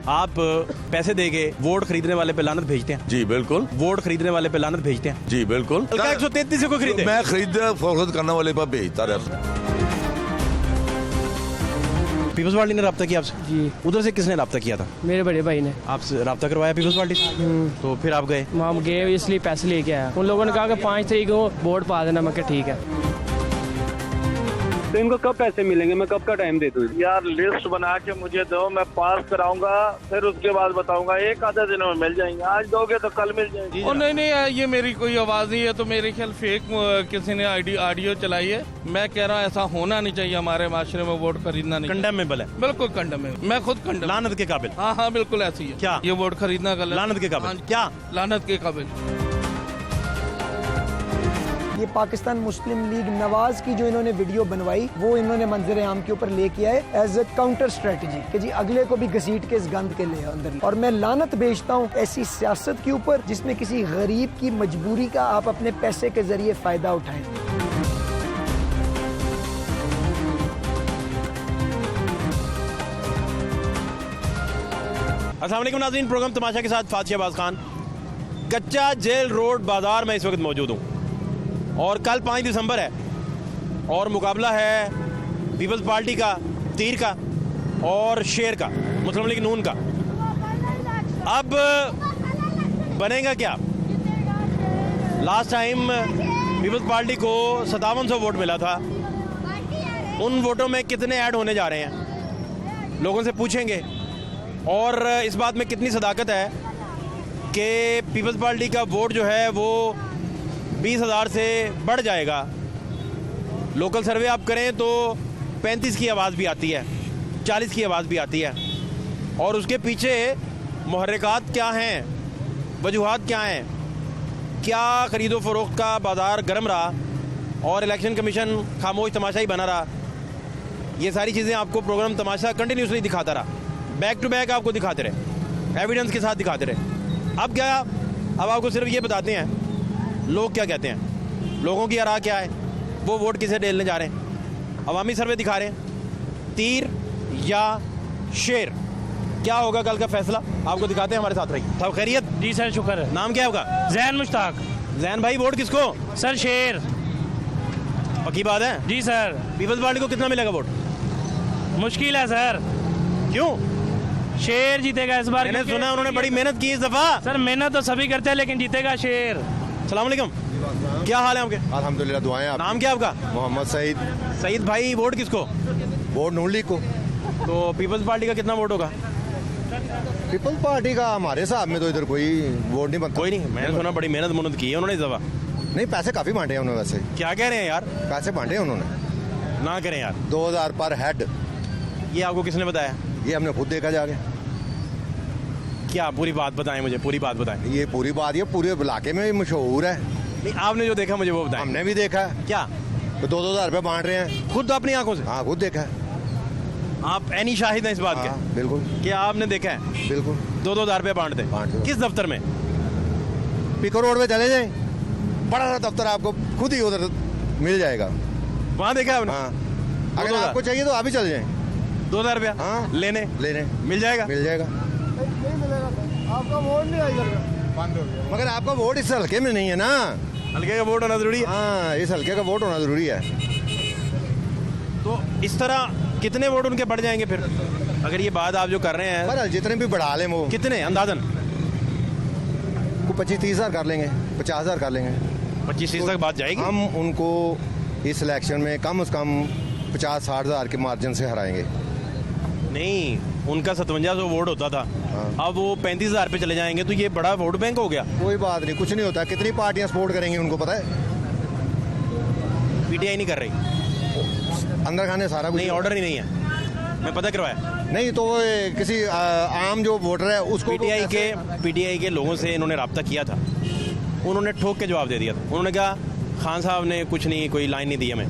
आप पैसे देके वोट खरीदने वाले पे लानत भेजते हैं? जी बिल्कुल। वोट खरीदने वाले पे लानत भेजते हैं? जी बिल्कुल। 133 को खरीदे? मैं फरोख्त करने वाले पर भेजता रहा। पीपल्स पार्टी ने रब्ता किया आपसे? जी। उधर से किसने रब्ता किया था? मेरे बड़े भाई ने आपसे रब्ता करवाया पीपल्स पार्टी से? तो फिर आप गए? वहाँ गए इसलिए पैसे लेके आया। उन लोगों ने कहा कि 5 तारीख को वोट पा देना। मैं कहा ठीक है। तो इनको कब पैसे मिलेंगे? मैं कब का टाइम दे दूँ? यार लिस्ट बना के मुझे दो, मैं पास कराऊंगा, फिर उसके बाद बताऊंगा। एक आधे दिनों में मिल जाएंगे। आज दोगे तो कल मिल जाएंगे। और नहीं, ये मेरी कोई आवाज नहीं है, तो मेरे ख्याल फेक किसी ने ऑडियो चलाई है। मैं कह रहा हूँ ऐसा होना नहीं चाहिए। हमारे माशरे में वोट खरीदना नहीं। कंडेमेबल है? बिल्कुल कंडेमेबल। मैं खुद कंडेम। लानत के काबिल? हाँ बिल्कुल ऐसी है। क्या ये वोट खरीदना गलत? लानत के काबिल? क्या लानत के काबिल? ये पाकिस्तान मुस्लिम लीग नवाज की जो इन्होंने वीडियो बनवाई वो इन्होंने मंजर आम के ऊपर लेके आए एज ए काउंटर स्ट्रेटजी कि जी अगले को भी घसीट के इस गंद के ले अंदर। और मैं लानत भेजता हूँ ऐसी सियासत के ऊपर जिसमें किसी गरीब की मजबूरी का आप अपने पैसे के जरिए फायदा उठाएं। अस्सलाम वालेकुम नाज़रीन, प्रोग्राम तमाशा के साथ फातिह अब्बास खान। कच्चा जेल रोड बाजार में इस वक्त मौजूद हूँ और कल 5 दिसंबर है और मुकाबला है पीपल्स पार्टी का, तीर का और शेर का, मुस्लिम लीग नून का। अब बनेगा क्या? लास्ट टाइम पीपल्स पार्टी को 5700 वोट मिला था। उन वोटों में कितने ऐड होने जा रहे हैं, लोगों से पूछेंगे। और इस बात में कितनी सदाकत है कि पीपल्स पार्टी का वोट जो है वो 20,000 से बढ़ जाएगा। लोकल सर्वे आप करें तो 35 की आवाज़ भी आती है, 40 की आवाज़ भी आती है। और उसके पीछे मुहर्रिकात क्या हैं, वजूहात क्या हैं, क्या ख़रीदो फरोख्त का बाज़ार गर्म रहा और इलेक्शन कमीशन खामोश तमाशाई बना रहा। ये सारी चीज़ें आपको प्रोग्राम तमाशा कंटिन्यूसली दिखाता रहा, बैक टू बैक आपको दिखाते रहे, एविडेंस के साथ दिखाते रहे। अब क्या, अब आपको सिर्फ ये बताते हैं लोग क्या कहते हैं, लोगों की आरा क्या है, वो वोट किसे डेलने जा रहे हैं। अवामी सर्वे दिखा रहे हैं तीर या शेर। क्या होगा कल का फैसला आपको दिखाते हैं, हमारे साथ रहिए। सब खैरियत? जी सर, शुक्र है। नाम क्या है आपका? जैन मुश्ताक। जैन भाई, वोट किसको? सर शेर। पक्की बात है? जी सर। पीपल्स पार्टी को कितना मिलेगा वोट? मुश्किल है सर। क्यों? शेर जीतेगा इस बार। मैंने सुना उन्होंने बड़ी मेहनत की इस दफा। सर मेहनत तो सभी करते हैं लेकिन जीतेगा शेर। अस्सलाम वालेकुम, क्या हाल है आपके? अल्हम्दुलिल्लाह, दुआएं आप। नाम क्या आपका? मोहम्मद सईद। सईद भाई, वोट किसको? वोट नून लीग को। तो पीपल्स पार्टी का कितना वोट होगा? पीपल्स पार्टी का हमारे हिसाब में तो इधर कोई वोट नहीं बनता। कोई नहीं, मैंने सुना बड़ी मेहनत मुनत की है उन्होंने इस दफा। नहीं, पैसे काफी बांटे हैं उन्होंने। वैसे क्या कह रहे हैं यार? पैसे बांटे हैं उन्होंने। ना करें यार। 2000 पर हेड। ये आपको किसने बताया? ये हमने खुद देखा जाके। क्या पूरी बात बताएं मुझे, पूरी बात बताएं। ये पूरी बात, ये पूरे इलाके में मशहूर है। नहीं, आपने जो देखा मुझे वो बताएं। हमने भी देखा है। क्या? तो 2-2 रुपए बांट रहे हैं। खुद अपनी आंखों से? हाँ, खुद देखा है। आप एनी शाहिद हैं इस बात के? बिल्कुल। क्या आपने देखा है? बिल्कुल। 2-2 रुपए बांटते? किस दफ्तर में? पिको रोड पे चले जाए, बड़ा सा दफ्तर आपको खुद ही उधर मिल जाएगा। वहाँ देखा आपने? हाँ। अगर आपको चाहिए तो आप ही चले जाए। 2,000 रुपया? हाँ, लेने मिल जाएगा? मिल जाएगा। आपका वोट नहीं आएगा, बंद हो गया। मगर आपका वोट इस हल्के में नहीं है ना। हल्के का वोट होना जरूरी है? हाँ, इस हल्के का वोट होना जरूरी है। तो इस तरह कितने वोट उनके बढ़ जाएंगे फिर, अगर ये बात आप जो कर रहे हैं? पर जितने भी बढ़ा लें वो। कितने अंदाजन? 25-30 हज़ार कर लेंगे, 50 हज़ार कर लेंगे। 25-30 तक बात जाएगी? हम उनको इस इलेक्शन में कम से कम 50-60 हज़ार के मार्जिन से हराएंगे। नहीं, उनका 5700 वोट होता था। हाँ। अब वो 35,000 पे चले जाएंगे तो ये बड़ा वोट बैंक हो गया। कोई बात नहीं, कुछ नहीं होता। कितनी पार्टियां सपोर्ट करेंगी उनको पता है? पीटीआई नहीं कर रही अंदर खाने सारा कुछ। नहीं, ऑर्डर ही नहीं है, मैं पता करवाया। नहीं तो वो किसी आम जो वोटर है उसको पीटीआई के लोगों से इन्होंने रब्ता किया था, उन्होंने ठोक के जवाब दे दिया था। उन्होंने कहा खान साहब ने कुछ नहीं, कोई लाइन नहीं दी हमें।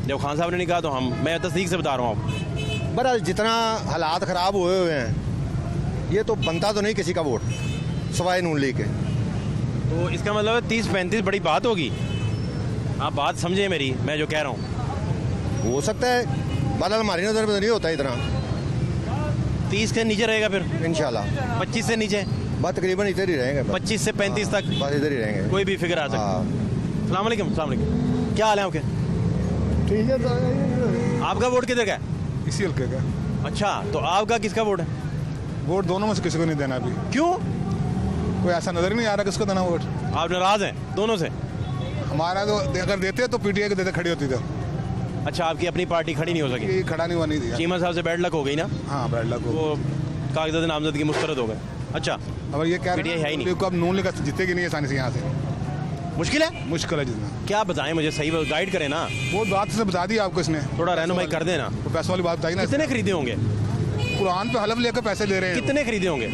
जब खान साहब ने नहीं कहा तो मैं तस्दीक से बता रहा हूँ आपको। बहरहाल जितना हालात ख़राब हुए हुए हैं, ये तो बनता तो नहीं किसी का वोट सवाए नून लीग के। तो इसका मतलब 30-35 बड़ी बात होगी। आप बात समझे मेरी, मैं जो कह रहा हूँ। हो सकता है, बहरहाल हमारी नज़र में नहीं होता इतना। 30 के नीचे रहेगा फिर? इंशाल्लाह 25 से नीचे? बस तकरीबन इधर ही रहेंगे 25 से 35 तक बस इधर ही रहेंगे। कोई भी फिगर आ सकता है। अस्सलाम वालेकुम, अस्सलाम वालेकुम। क्या हाल है आपके? ठीक है। आपका वोट किधर का है? इसी हल्के का अच्छा, तो आपका किसका वोट है? वोट दोनों में से किसी को नहीं देना अभी। क्यों? कोई ऐसा नजर ही नहीं आ रहा किसको देना वोट। आप नाराज हैं दोनों से? हमारा तो अगर देते तो पीटीआई को देते खड़ी होती थी। अच्छा, आपकी अपनी पार्टी खड़ी नहीं हो सकी? ये खड़ा नहीं हुआ नहीं दिया। चीमा साहब से बैड लक हो गई ना? हाँ बैड लक हो। वो कागजात नामजदगी मुस्तरद हो गए। अच्छा, अब ये क्या PTI है ही नहीं। अब नून लीग जीतेगी नहीं आसानी से यहाँ से। मुश्किल है? मुश्किल है जितना। क्या बताएं मुझे, सही गाइड करें ना। वो बात से बता दी आपको इसने, थोड़ा रहनुमाई कर देना। तो पैसों वाली बात बताई ना। कितने खरीदे होंगे? कुरान पे हलफ लेकर पैसे ले रहे हैं। कितने खरीदे होंगे?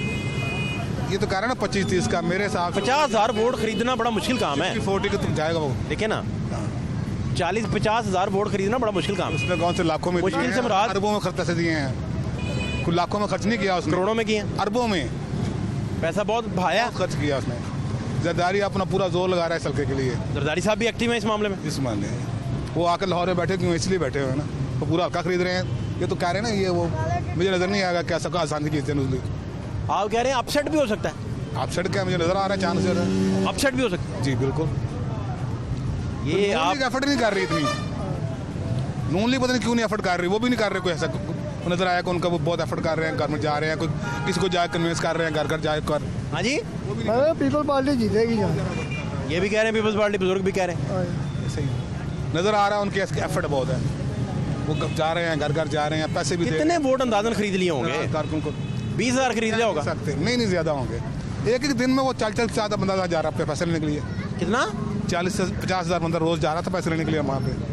ये तो कह रहे हैं ना 25-30 का। मेरे हिसाब से 50,000 वोट खरीदना बड़ा मुश्किल काम है। 40 का तुम जाएगा वो। देखिए ना, 40-50,000 वोट खरीदना बड़ा मुश्किल काम है। उसने कौन से लाखों में मुश्किल दिए से हैं, मुराद? अरबों में खर्च पैसे दिए हैं। कुछ लाखों में खर्च नहीं किया उसने, करोड़ों में किए हैं? अरबों में पैसा बहुत भाया। खर्च किया उसने। जरदारी अपना पूरा जोर लगा रहा है इस हल्के के लिए। जरदारी साहब भी एक्टिव है इस मामले में? इस मामले वो आकर लाहौर में बैठे क्यों? इसलिए बैठे हुए हैं ना, तो पूरा हल्का खरीद रहे हैं। ये तो कह रहे हैं ना, ये वो मुझे नजर नहीं आएगा कैसा का आसानी की जीतते हैं। आप कह रहे हैं अपसेट भी हो सकता है? आप सड़ क्या मुझे नजर आ रहा है चांस है। अपसेट भी हो सकता जी बिल्कुल। है। ये आप एफर्ट नहीं कर रही इतनी। नून लीग पता नहीं क्यों नहीं एफर्ट कर रही, वो भी नहीं कर रहे। कोई ऐसा नजर आया कि उनका वो बहुत एफर्ट कर रहे हैं, घर में जा रहे हैं, कोई किसी को जाकर कन्विंस कर रहे हैं, घर घर जाकर। हाँ जी, पीपल पार्टी जीतेगी यहाँ। ये भी कह रहे हैं पीपल्स पार्टी, बुजुर्ग भी कह रहे हैं। सही नजर आ रहा है उनके एफर्ट बहुत है। वो जा रहे हैं, घर घर जा रहे हैं, पैसे भी दे कितने वोट अंदाजन खरीद लिए होंगे? कारकुन को 20,000 खरीद लिया होगा। सकते नहीं ज्यादा होंगे। एक दिन में वो 40 से ज्यादा बंदा जा रहा है पैसे लेने के लिए। कितना? 40 से 50,000 बंदा रोज जा रहा था पैसे लेने के लिए वहाँ पे।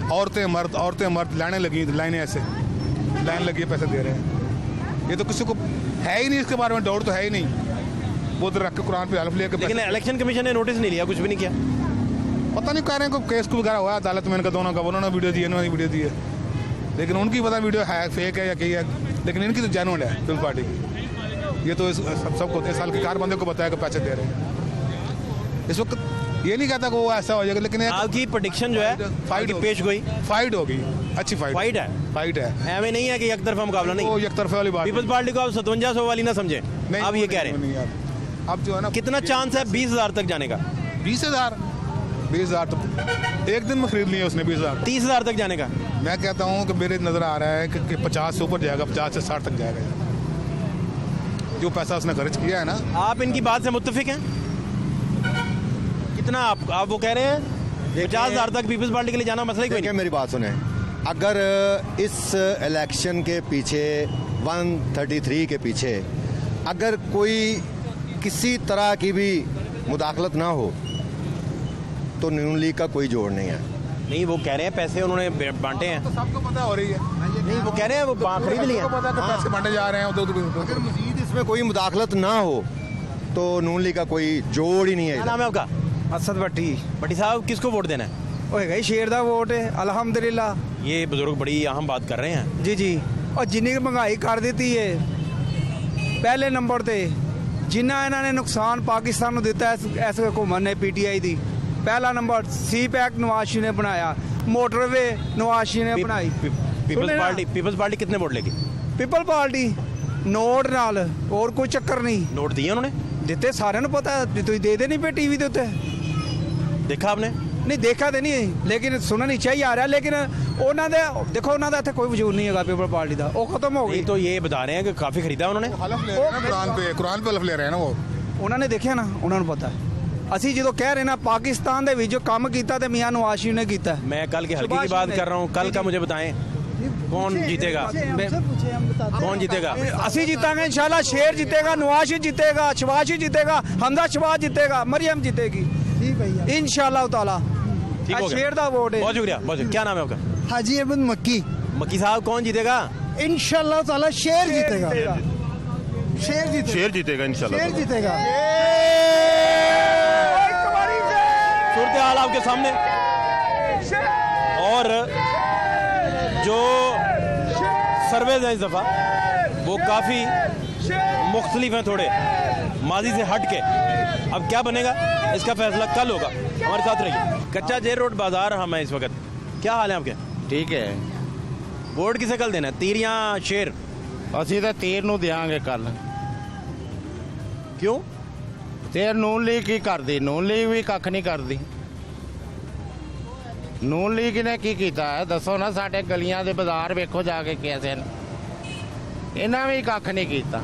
औरतें मर्द लाइनें ऐसे लाइन लगी है, पैसे दे रहे हैं। ये तो किसी को है ही नहीं, इसके बारे में डाउट तो है ही नहीं। वो तो रख के कुरान पे हल्फ लेकर। लेकिन इलेक्शन कमीशन ने नोटिस नहीं लिया, कुछ भी नहीं किया। पता नहीं कह रहे हैं केस को वगैरह हुआ अदालत में इनका दोनों का। उन्होंने वीडियो दी, इन्होंने वीडियो दी है, लेकिन उनकी पता वीडियो है फेक है या कही है, लेकिन इनकी तो जेन्युइन है पीपल पार्टी की। ये तो सबको 3 साल के 4 बंदे को बताया कि पैसे दे रहे हैं। इस वक्त ये नहीं कहता कि वो ऐसा हो जाएगा, लेकिन आपकी प्रेडिक्शन जो है फाइट पेश गोई, फाइट होगी, अच्छी फाइट है। फाइट है, ऐਵੇਂ नहीं है कि एक तरफा मुकाबला नहीं। वो एक तरफा वाली बात पीपल्स पार्टी को आप 5700 वाली ना समझे, आप ये कह रहे हैं। अब जो है ना, कितना चांस है 20,000 तक जाने का? 20,000 तो एक दिन में खरीद लिए उसने। 20,000 30,000 तक जाने का? मैं कहता हूँ कि मेरे नजर आ रहा है कि 50 से ऊपर जाएगा, 50 से 60 तक जाएगा। जो पैसा उसने खर्च किया है ना। आप इनकी बात से मुत्तफिक हैं? कितना आप वो कह रहे हैं 50,000 तक पीपल्स पार्टी के लिए जाना मसला ही कोई देखिए नहीं। मेरी बात सुने, अगर इस इलेक्शन के पीछे 133 के पीछे अगर कोई किसी तरह की भी मुदाखलत ना हो तो नून लीग का कोई जोड़ नहीं है। नहीं, वो कह रहे हैं पैसे उन्होंने बांटे हैं। तो सबको पता हो रही है। नहीं, वो कह रहे हैं वो खरीद लिए हैं। पता है कि पैसे बांटे जा रहे हैं। अगर मजीद इसमें कोई मुदाखलत ना हो तो नून लीग का कोई जोड़ ही नहीं क्या है। नाम है आपका? असद भट्टी। भट्टी साहब, किसको वोट देना है? होएगा शेर दा वोट है अल्हम्दुलिल्लाह। ये बुजुर्ग बड़ी अहम बात कर रहे हैं। जी जी। और जिन्नी महंगाई कर ਦਿੱਤੀ है, पहले नंबर ਤੇ जिन्ना ਇਹਨਾਂ ਨੇ ਨੁਕਸਾਨ ਪਾਕਿਸਤਾਨ ਨੂੰ ਦਿੱਤਾ ਇਸ ਹਕੂਮਤ ਨੇ PTI ਦੀ। पहला number C pack Nawaz Sharif ने बनाया, मोटरवे नवाज शरीफ ने बनाई। पीपल्स पार्टी कितने वोट लेगी? पीपल पार्टी नोट नाल और कोई चक्कर नहीं। नोट दिए उन्होंने? ਦਿੱਤੇ ਸਾਰਿਆਂ ਨੂੰ ਪਤਾ, ਤੁਸੀਂ ਦੇ ਦੇ ਨਹੀਂ ਪਏ टीवी ਦੇ ਉੱਤੇ। देखा आपने? नहीं देखा तो नहीं, लेकिन सुनना नहीं चाहिए आ रहा। लेकिन उन्होंने देखो, उन्होंने इतने कोई वजूद नहीं है पीपल पार्टी का, वो खत्म हो गई। तो ये बता रहे हैं कि काफी खरीदा उन्होंने। हलफ ले रहे हैं ना, कुरान पे हलफ ले रहे हैं ना वो। उन्होंने देखा ना, उन्होंने पता है। ਅਸੀਂ ਜਦੋਂ ਕਹਿ ਰਹੇ ਨਾ पाकिस्तान ਦੇ ਵਿੱਚ जो ਕੰਮ ਕੀਤਾ ਤੇ मियां नवाज शरीफ ने ਕੀਤਾ। मैं कल के हल्के की बात कर रहा हूँ, कल का मुझे बताएं कौन जीतेगा? कौन जीतेगा? ਅਸੀਂ जीतांगे इंशाल्लाह। शेर जीतेगा, नवाज शरीफ जीतेगा, शहबाज शरीफ जीतेगा, हमदा शहबाज जीतेगा, मरियम जीतेगी इंशाल्लाह ताला। ठीक हो गया। शेर दा वोट है। बहुत शुक्रिया, बहुत शुक्रिया। क्या नाम है आपका? हाजी अहमद मक्की। मक्की साहब, कौन जीतेगा? इंशाल्लाह ताला शेर जीतेगा। शेर जीतेगा इंशाल्लाह। शेर जीतेगा। सूरत हाल आपके सामने, और जो सर्वेज हैं इस दफ़ा वो काफ़ी मुख्तलिफ हैं, थोड़े माजी से हट के। अब क्या बनेगा इसका फैसला कल होगा। हमारे साथ रहिए। कच्चा जेल रोड बाजार हम हैं इस वक्त। क्या हाल है आपके? ठीक है। वोट किसे कल देना है, तीर या शेर? ਅਸੀਂ ਤਾਂ ਤੀਰ ਨੂੰ ਦਿਆਂਗੇ ਕੱਲ। क्यों? ਤੇ ਨੂਨ ਲੀਗ ਕੀ ਕਰਦੀ? ਨੂਨ ਲੀਗ ਵੀ ਕੱਖ ਨਹੀਂ ਕਰਦੀ। ਨੂਨ ਲੀਗ ਨੇ ਕੀ ਕੀਤਾ ਹੈ ਦੱਸੋ ਨਾ। ਸਾਡੇ ਗਲੀਆਂ ਦੇ ਬਾਜ਼ਾਰ ਵੇਖੋ ਜਾ ਕੇ ਕਿਵੇਂ ਨੇ। ਇਹਨਾਂ ਵੀ ਕੱਖ ਨਹੀਂ ਕੀਤਾ।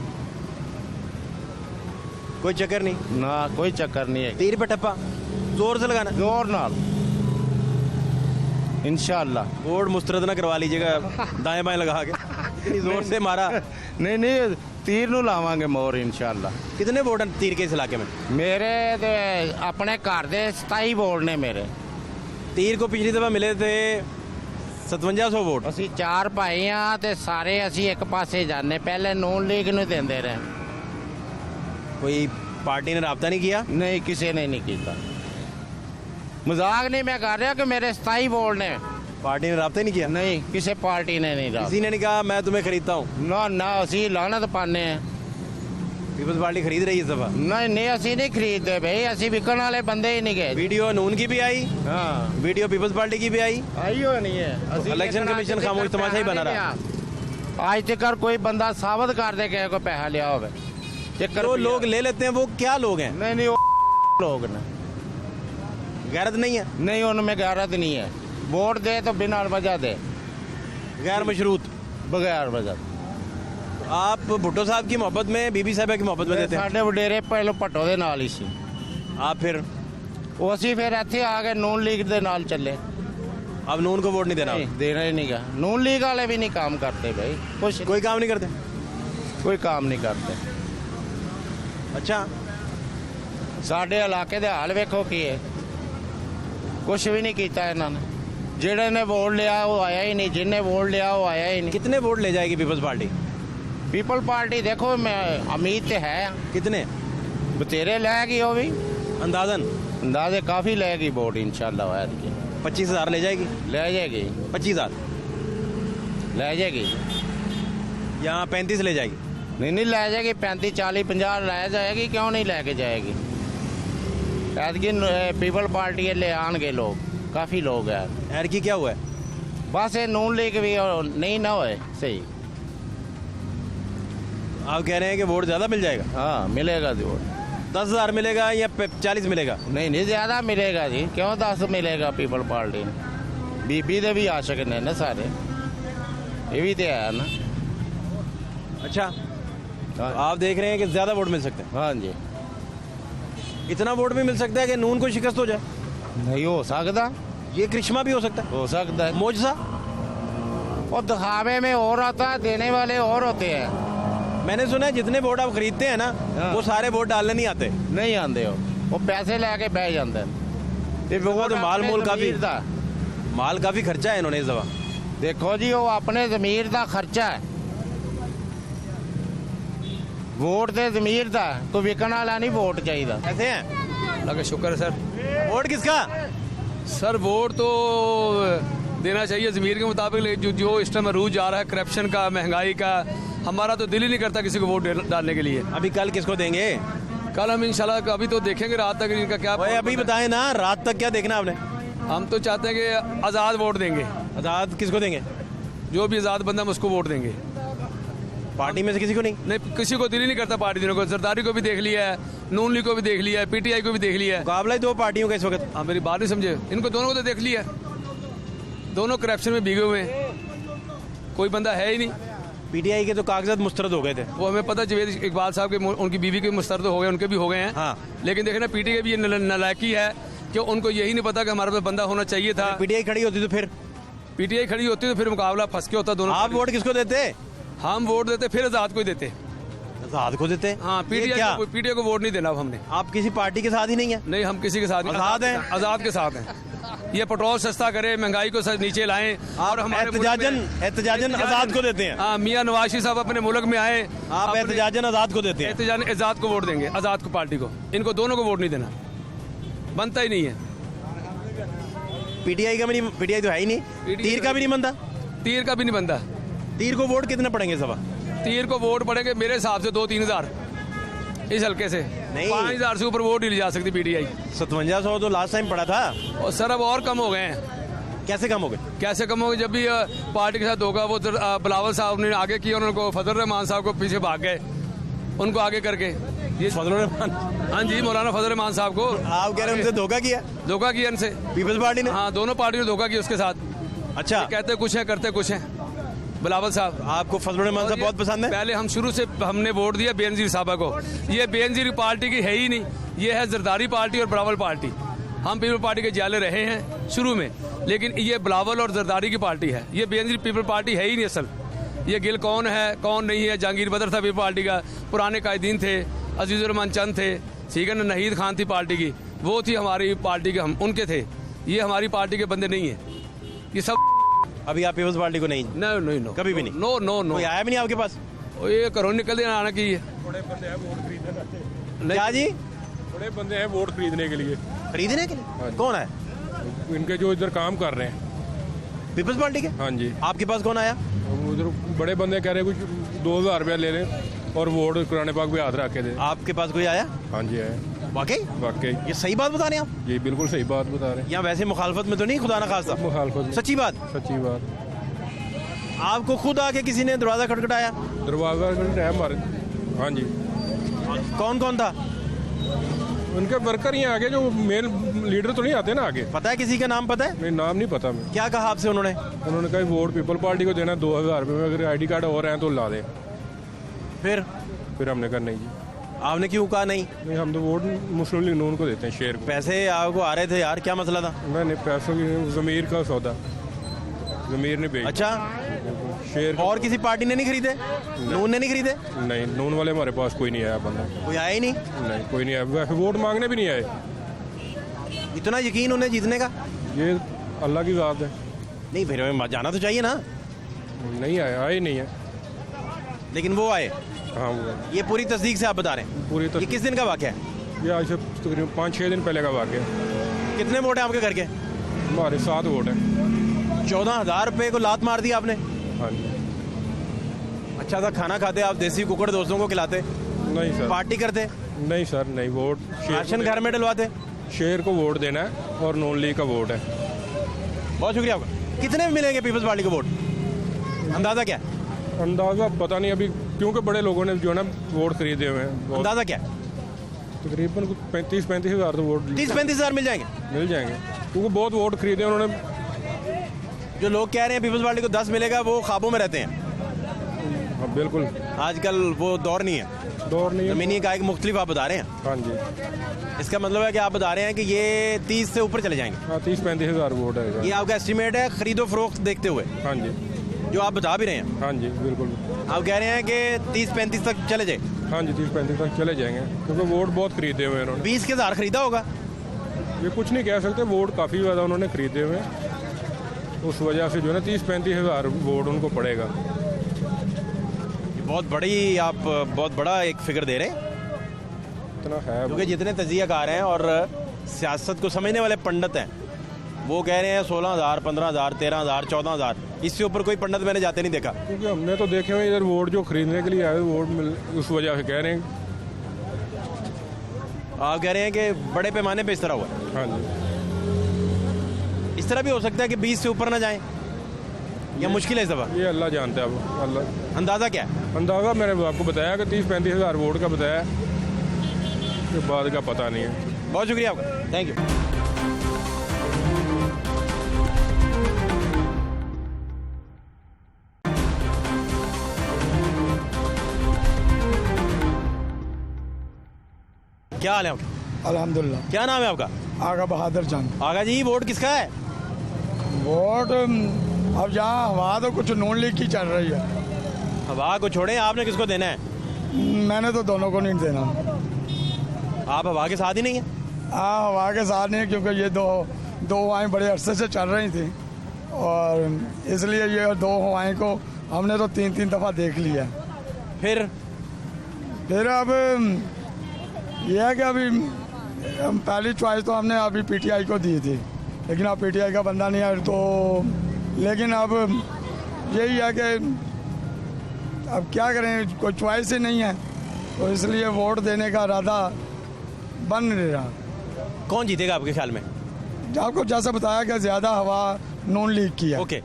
कोई चक्कर नहीं, ਨਾ ਕੋਈ ਚੱਕਰ ਨਹੀਂ ਹੈ। तीर पे टप्पा जोर से लगाना। ਜ਼ੋਰ ਨਾਲ इंशाल्लाह। बोर्ड मुस्तरद ना करवा लीजिएगा दाएं बाएं लगा के, इतनी जोर से मारा। ਨਹੀਂ ਨਹੀਂ ਤੀਰ ਨੂੰ ਲਾਵਾਂਗੇ ਮੋਰ इंशाल्लाह। कितने वोट हैं तीर के इस इलाके में? ਮੇਰੇ ਤੇ ਆਪਣੇ ਘਰ ਦੇ 27 ਵੋਟ ਨੇ ਮੇਰੇ। तीर को पिछली दफा मिले थे 5700 वोट। ਅਸੀਂ 4 ਭਾਈ ਆ ਤੇ ਸਾਰੇ ਅਸੀਂ ਇੱਕ ਪਾਸੇ ਜਾਂਦੇ। ਪਹਿਲੇ ਨੂਨ ਲੀਗ ਨੂੰ ਦਿੰਦੇ ਰਹੇ। कोई पार्टी ने राब्ता नहीं किया? ਨਹੀਂ ਕਿਸੇ ਨੇ ਨਹੀਂ ਕੀਤਾ। मजाक नहीं मैं कर रहा कि मेरे 27 वोट ने। पार्टी ने राब्ता ही नहीं किया? नहीं किसी पार्टी ने नहीं रहा। किसी ने नहीं कहा मैं तुम्हें खरीदता हूँ? ना ना असी लानत पाने हैं। पीपल्स पार्टी खरीद रही है इस दफा? नहीं नहीं असी नहीं खरीदते भाई। असी विकन वाले बंदे ही नहीं गए। वीडियो नून की भी आई, हाँ वीडियो पीपल्स पार्टी की भी आई हो नहीं है। इलेक्शन कमीशन खामोश तमाशा ही बना रहा। आज तक कोई बंदा साबित कर दे कि कोई पैसा लिया हो। जो लोग ले लेते हैं वो क्या लोग हैं? नहीं नहीं वो लोग ना गैरत नहीं है? नहीं उनमें गैरत नहीं है। वोट दे तो बिना वजह दे, गैर मशरूत, बगैर वजह। आप भुट्टो साहब की मोहब्बत में, बीबी साहब की मोहब्बत में देते हैं? साढ़े वडेरे पहले भट्टो दे नाल ही सी। आप फिर वो असी फिर इत्थे आ गए नून लीग दे नाल चले। अब नून को वोट नहीं देना? नहीं, देना ही नहीं गा। नून लीग वाले भी नहीं काम करते भाई। कुछ कोई काम नहीं करते? कोई काम नहीं करते। अच्छा साढ़े इलाके दे हाल वेखो की है। कुछ भी नहीं किया इन्होंने। जेड़े ने वोट लिया वो आया ही नहीं, जिन्हें वोट लिया वो आया ही नहीं। कितने वोट ले जाएगी पीपल्स पार्टी? पीपल पार्टी देखो मैं उम्मीद तो है। कितने? बतेरे लेगी वो भी अंदाजन? अंदाजे काफ़ी लेगी वोट इंशाल्लाह। 25,000 ले जाएगी? ले जाएगी। 25,000 ले जाएगी। यहाँ 35 ले जाएगी? नहीं नहीं ले जाएगी। 35 40 50 ले जाएगी। क्यों नहीं लेके जाएगी? ऐतकी पीपल पार्टी ले आएंगे लोग, काफ़ी लोग हैं। ऐतकी क्या हुआ है? बस ये नून लीग भी नहीं ना होए सही। आप कह रहे हैं कि वोट ज़्यादा मिल जाएगा? हाँ मिलेगा जी वोट। 10,000 मिलेगा या 40 मिलेगा? नहीं नहीं ज़्यादा मिलेगा जी। क्यों 10 मिलेगा? पीपल पार्टी बीबी दे भी आशक ने ना सारे, ये भी तो है ना। अच्छा आप देख रहे हैं कि ज़्यादा वोट मिल सकते हैं? हाँ जी। इतना वोट भी मिल सकता है कि नून को शिकस्त हो जाए? नहीं हो सकता। ये करिश्मा भी हो सकता है? हो सकता है। मोजसा? और दिखावे में और आता है, देने वाले और होते हैं। मैंने सुना है जितने वोट आप खरीदते हैं ना वो सारे वोट डालने नहीं आते? नहीं आते हो, वो पैसे लेके बह जाते हैं। वो तो माल काफी खर्चा है इन्होंने इस दफा। देखो जी वो अपने जमीर का खर्चा है। वोट दे जमीर का तो विकन वाला नहीं वोट चाहिए। ऐसे हैं? अल्लाह का शुक्र है सर। वोट किसका? सर वोट तो देना चाहिए ज़मीर के मुताबिक। जो इस टाइम रूज जा रहा है करप्शन का, महंगाई का, हमारा तो दिल ही नहीं करता किसी को वोट डालने के लिए। अभी कल किसको देंगे? कल हम इंशाल्लाह अभी तो देखेंगे रात तक इनका क्या। अभी बताएं ना, रात तक क्या देखना आपने? हम तो चाहते हैं कि आज़ाद वोट देंगे। आज़ाद किसको देंगे? जो भी आज़ाद बंदा हम उसको वोट देंगे। पार्टी में से किसी को नहीं? नहीं किसी को दिल ही नहीं करता पार्टी देने को। जरदारी को भी देख लिया है, नून लीग को भी देख लिया है, पीटीआई को भी देख लिया है। मुकाबला ही 2 पार्टियों का इस वक्त। हाँ मेरी बात नहीं समझे। इनको दोनों को तो देख लिया, दोनों करप्शन में भीगे हुए हैं, कोई बंदा है ही नहीं। पीटीआई के तो कागजात मुस्तरद हो गए थे। वो हमें पता जवेद इकबाल साहब के, उनकी बीवी के मुस्तरद हो गए, उनके भी हो गए हैं। हाँ। लेकिन देखे ना पीटीआई भी ये नालायकी है कि उनको यही नहीं पता कि हमारे पास बंदा होना चाहिए था। पीटीआई खड़ी होती तो फिर? पीटीआई खड़ी होती तो फिर मुकाबला फंस के होता दोनों। आप वोट किसको देते? हम वोट देते फिर आज़ाद को ही देते। आज़ाद को देते? हाँ पीटीआई को वोट नहीं देना हमने। आप किसी पार्टी के साथ ही नहीं है? नहीं हम किसी के साथ नहीं। आज़ाद हैं? आज़ाद के साथ हैं। ये पेट्रोल सस्ता करे, महंगाई को नीचे लाएं और हमारे एहतजाजन आज़ाद को देते हैं। हाँ मियाँ नवाज शरीफ साहब अपने मुल्क में आए, आप एहतजाजन आज़ाद को देते हैं? एहतजाजन आज़ाद को वोट देंगे, आज़ाद को पार्टी को। इनको दोनों को वोट नहीं देना, बनता ही नहीं है। पीटीआई का भी नहीं? पीटीआई तो है ही नहीं। तीर का भी नहीं बनता? तीर का भी नहीं बनता। तीर को वोट कितने पड़ेंगे सभा? तीर को वोट पड़ेंगे मेरे हिसाब से 2-3 हज़ार इस हल्के से। नहीं 5,000 से ऊपर वोट ही नहीं जा सकती पीटीआई। 5700 तो लास्ट टाइम पड़ा था। और सर अब और कम हो गए हैं। कैसे कम हो गए? कैसे कम होगा? जब भी पार्टी के साथ होगा वो बिलावल साहब ने आगे किया, उनको फजल रहमान साहब को पीछे भाग गए, उनको आगे करके। ये फजल रहमान, हाँ जी, मौलाना फजल रहमान साहब को आप कह रहे हैं उनसे धोखा किया? धोखा किया इनसे पीपल्स पार्टी ने? हाँ, दोनों पार्टियों ने धोखा किया उसके साथ। अच्छा, कहते कुछ है करते कुछ है बिलावल साहब। आपको फजल रहमान साहब बहुत पसंद है? पहले हम शुरू से हमने वोट दिया बेनजीर साहबा को। ये बेनजीर पार्टी की है ही नहीं, ये है जरदारी पार्टी और बिलावल पार्टी। हम पीपल पार्टी के जाले रहे हैं शुरू में, लेकिन ये बिलावल और जरदारी की पार्टी है। ये बेनजीर पीपल पार्टी है ही नहीं असल। ये गिल कौन है कौन नहीं है? जहांगीर बदर था पीपल पार्टी का, पुराने कायदीन थे, अजीजुर रहमान चंद थे, ठीक है ना, नहीद खान थी पार्टी की, वो थी हमारी पार्टी के, हम उनके थे। ये हमारी पार्टी के बंदे नहीं है ये सब। अभी आप पीपल्स पार्टी को नहीं? नो, कभी भी नहीं? नो। कोई आया भी नहीं आपके पास? ये घरों निकल देना आना की है। क्या जी? बड़े बंदे हैं वोट खरीदने के लिए। खरीदने के लिए? कौन है? इनके जो इधर काम कर रहे हैं पीपल्स पार्टी के। हाँ जी। आपके पास कौन आया? उधर बड़े बंदे कह रहे कुछ 2000 रुपया ले रहे और वोट कुरान पाक पे हाथ रख के दे। आपके पास कोई आया? हाँ जी आया। वाकई? ये सही बात बता रहे हैं आप? जी बिल्कुल सही बात बता रहे हैं। यहाँ वैसे मुखालफत में तो नहीं? खुदा ना खास्ता मुखालफत। सच्ची बात? सच्ची बात। आपको खुद आके किसी ने दरवाजा खटखटाया? दरवाजा खटखटाया हमारे। हाँ जी। कौन कौन था? उनके वर्कर ही आगे, जो मेन लीडर तो नहीं आते ना आगे। पता है किसी का नाम पता है? नहीं, नाम नहीं पता मैं। क्या कहा आपसे उन्होंने? उन्होंने कहा वोट पीपल पार्टी को देना 2000 रुपये में, अगर ID कार्ड और हैं तो ला दे। फिर हमने कहा नहीं जी। आपने क्यों कहा नहीं? नहीं, हम तो वोट मुस्लिम लीग नून को देते हैं, शेर को। पैसे आपको आ रहे थे यार, क्या मसला था? नहीं, पैसों की ज़मीर का सौदा, ज़मीर ने बेचा। अच्छा, शेर। और किसी पार्टी ने नहीं खरीदे? नून ने नहीं खरीदे? नहीं, नून वाले हमारे पास कोई नहीं आया बंदा। कोई आया ही नहीं? नहीं, कोई नहीं आया। वैसे वोट मांगने भी नहीं आए। इतना यकीन उन्हें जीतने का? ये अल्लाह की बात है। नहीं, फिर हमें जाना तो चाहिए ना। नहीं आए नहीं है। लेकिन वो आए? हाँ वो। ये पूरी तस्दीक से आप बता रहे हैं? पूरी ये किस दिन का वाक़या है? ये आज से तकरीबन 5-6 दिन पहले का वाक़या है। कितने वोट हैं आपके घर के? हमारे 7 वोट हैं। 14,000 रुपये को लात मार दी आपने? हाँ जी। अच्छा सा खाना खाते आप, देसी कुकड़ दोस्तों को खिलाते? नहीं सर। पार्टी करते? नहीं सर, नहीं। वोट राशन घर में डलवाते? शेर को वोट देना है और नून लीग का वोट है। बहुत शुक्रिया आपका। कितने में मिलेंगे पीपल्स पार्टी को वोट? अंदाजा क्या है? अंदाज़ा पता नहीं अभी, क्योंकि बड़े लोगों ने जो है ना वोट खरीदे हुए हैं। अंदाजा क्या है? तकरीबन 35-35 हज़ार तो वोट। 30-35 हज़ार मिल जाएंगे? मिल जाएंगे, क्योंकि बहुत वोट खरीदे उन्होंने। जो लोग कह रहे हैं पीपल्स पार्टी को 10 मिलेगा, वो ख्वाबों में रहते हैं। हाँ बिल्कुल, आजकल वो दौर नहीं है। दौर नहीं है। ज़मीनी का एक मुख्तलिफ आप बता रहे हैं। हाँ जी। इसका मतलब है कि आप बता रहे हैं कि ये 30 से ऊपर चले जाएंगे? हाँ, 30-35 हज़ार वोट है। ये आपका एस्टिमेट है खरीदो फरोख्त देखते हुए? हाँ जी। जो आप बता भी रहे हैं? हाँ जी बिल्कुल। आप कह रहे हैं कि 30-35 तक चले जाए? हाँ जी, 30-35 तक चले जाएंगे, क्योंकि वोट बहुत खरीदे हुए हैं उन्होंने। 20 के हज़ार खरीदा होगा? ये कुछ नहीं कह सकते, वोट काफ़ी ज़्यादा उन्होंने खरीदे हुए हैं। उस वजह से जो है ना 30-35 हज़ार वोट उनको पड़ेगा। बहुत बड़ी, आप बहुत बड़ा एक फिगर दे रहे हैं। इतना है, क्योंकि जितने तजियाकार हैं और सियासत को समझने वाले पंडित हैं, वो कह रहे हैं 16,000, 15,000, 13,000, 14,000, इससे ऊपर कोई पंडित मैंने जाते नहीं देखा। क्योंकि हमने तो देखे हुए इधर वोट जो खरीदने के लिए आए, वोट मिल, उस वजह से कह रहे हैं। आप कह रहे हैं कि बड़े पैमाने पे इस तरह हुआ है? हाँ जी। इस तरह भी हो सकता है कि 20 से ऊपर ना जाएं, या मुश्किल है इस दफा? ये अल्लाह जानता है। अब अल्लाह। अंदाज़ा क्या है? अंदाज़ा मैंने आपको बताया कि 30-35 हज़ार वोट का बताया, के बाद का पता नहीं है। बहुत शुक्रिया आपका, थैंक यू। क्या हाल है आपका? अल्हम्दुलिल्लाह। क्या नाम है आपका? आगा बहादुर जान। आगा जी, वोट किसका है? वोट अब जहाँ हवा तो कुछ नून लीग की चल रही है। हवा को छोड़ें, आपने किसको देना है? मैंने तो दोनों को नहीं देना। आप हवा के साथ ही नहीं है? हाँ, हवा के साथ नहीं, क्योंकि ये दो हवाएं बड़े अरसे से चल रही थी, और इसलिए ये 2 हवाएं को हमने तो 3-3 दफ़ा देख लिया। फिर अब यह है कि अभी पहली चॉइस तो हमने अभी PTI को दी थी, लेकिन अब PTI का बंदा नहीं है, तो लेकिन अब यही है कि अब क्या करें, कोई चॉइस ही नहीं है, तो इसलिए वोट देने का इरादा बन नहीं रहा। कौन जीतेगा आपके ख्याल में? आपको जैसा बताया कि ज़्यादा हवा नून लीग की है। ओके,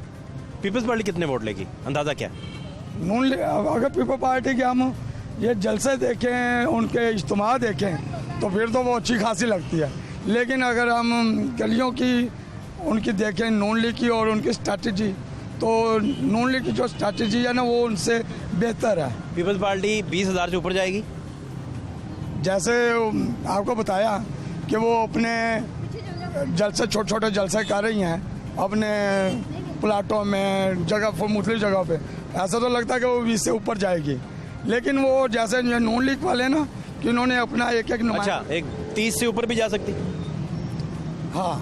पीपल्स पार्टी कितने वोट लेगी, अंदाजा क्या है? नून लीग अगर पीपल पार्टी के हम ये जलसे देखें, उनके इज्तिमा देखें तो फिर तो वो अच्छी खासी लगती है, लेकिन अगर हम गलियों की उनकी देखें नून लीग की और उनकी स्ट्रैटेजी, तो नून लीग की जो स्ट्रैटेजी है ना वो उनसे बेहतर है। पीपल्स पार्टी 20,000 से ऊपर जाएगी? जैसे आपको बताया कि वो अपने जलसे छोटे छोटे जलसे कर रही हैं अपने प्लाटों में, जगह मुख्तलिफ जगह पे, ऐसा तो लगता है कि वो 20 से ऊपर जाएगी, लेकिन वो जैसे नून लीग वाले ना कि उन्होंने अपना एक अच्छा, एक 30 से ऊपर भी जा सकती? हाँ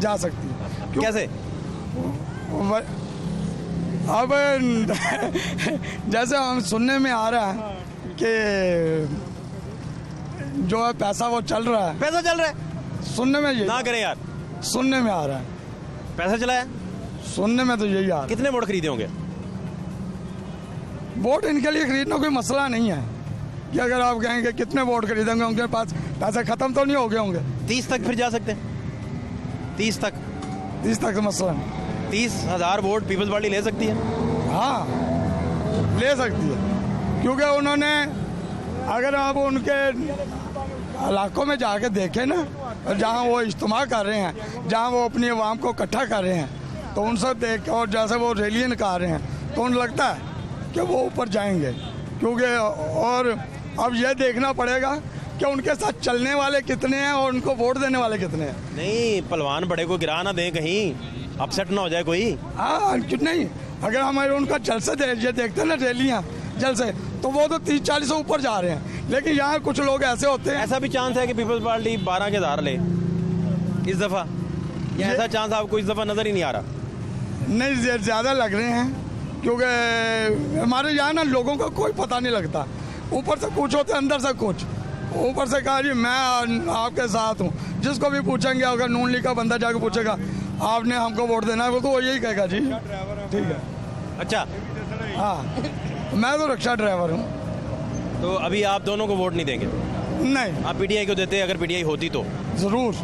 जा सकती है। कैसे? अब जैसे हम सुनने में आ रहा है कि जो है पैसा वो चल रहा है। पैसा चल रहा है? सुनने में ये ना करें यार, सुनने में आ रहा है पैसा चला है, सुनने में तो यही आ रहा है। कितने वोट खरीदे होंगे? वोट इनके लिए खरीदना कोई मसला नहीं है कि अगर आप कहेंगे कितने वोट खरीदेंगे, उनके पास पैसे खत्म तो नहीं हो गए होंगे। 30 तक फिर जा सकते हैं? 30 तक मसला नहीं। 30,000 वोट पीपल्स पार्टी ले सकती है? हाँ ले सकती है, क्योंकि उन्होंने अगर आप उनके इलाकों में जाके देखें ना, जहाँ वो इज्तिमा कर रहे हैं, जहाँ वो अपनी आवाम को इकट्ठा कर रहे हैं, तो उन सब देख और जैसे वो रैलियाँ निकाल रहे हैं तो उन्हें लगता है कि वो ऊपर जाएंगे, क्योंकि और अब ये देखना पड़ेगा कि उनके साथ चलने वाले कितने हैं और उनको वोट देने वाले कितने हैं। नहीं, पहलवान बड़े को गिरा ना दें, कहीं अपसेट ना हो जाए कोई। हाँ नहीं, अगर हमारे उनका जलसे देखते हैं ना रैलियाँ जलसे, तो वो तो 30-40 से ऊपर जा रहे हैं, लेकिन यहाँ कुछ लोग ऐसे होते हैं। ऐसा भी चांस है कि पीपल्स पार्टी 12 के 1000 ले इस दफा, या ऐसा चांस आपको इस दफा नजर ही नहीं आ रहा? नहीं, ज़्यादा लग रहे हैं, क्योंकि हमारे यहाँ ना लोगों का कोई पता नहीं लगता, ऊपर से कुछ होते अंदर से कुछ। ऊपर से कहा जी मैं आपके साथ हूँ, जिसको भी पूछेंगे, अगर नून लीग का बंदा जाके पूछेगा आपने हमको वोट देना है, वो तो वो यही कहेगा जी ठीक है। अच्छा, हाँ मैं तो रिक्शा ड्राइवर हूँ। तो अभी आप दोनों को वोट नहीं देंगे? नहीं। आप पीटीआई को देते अगर पीटीआई होती तो? जरूर।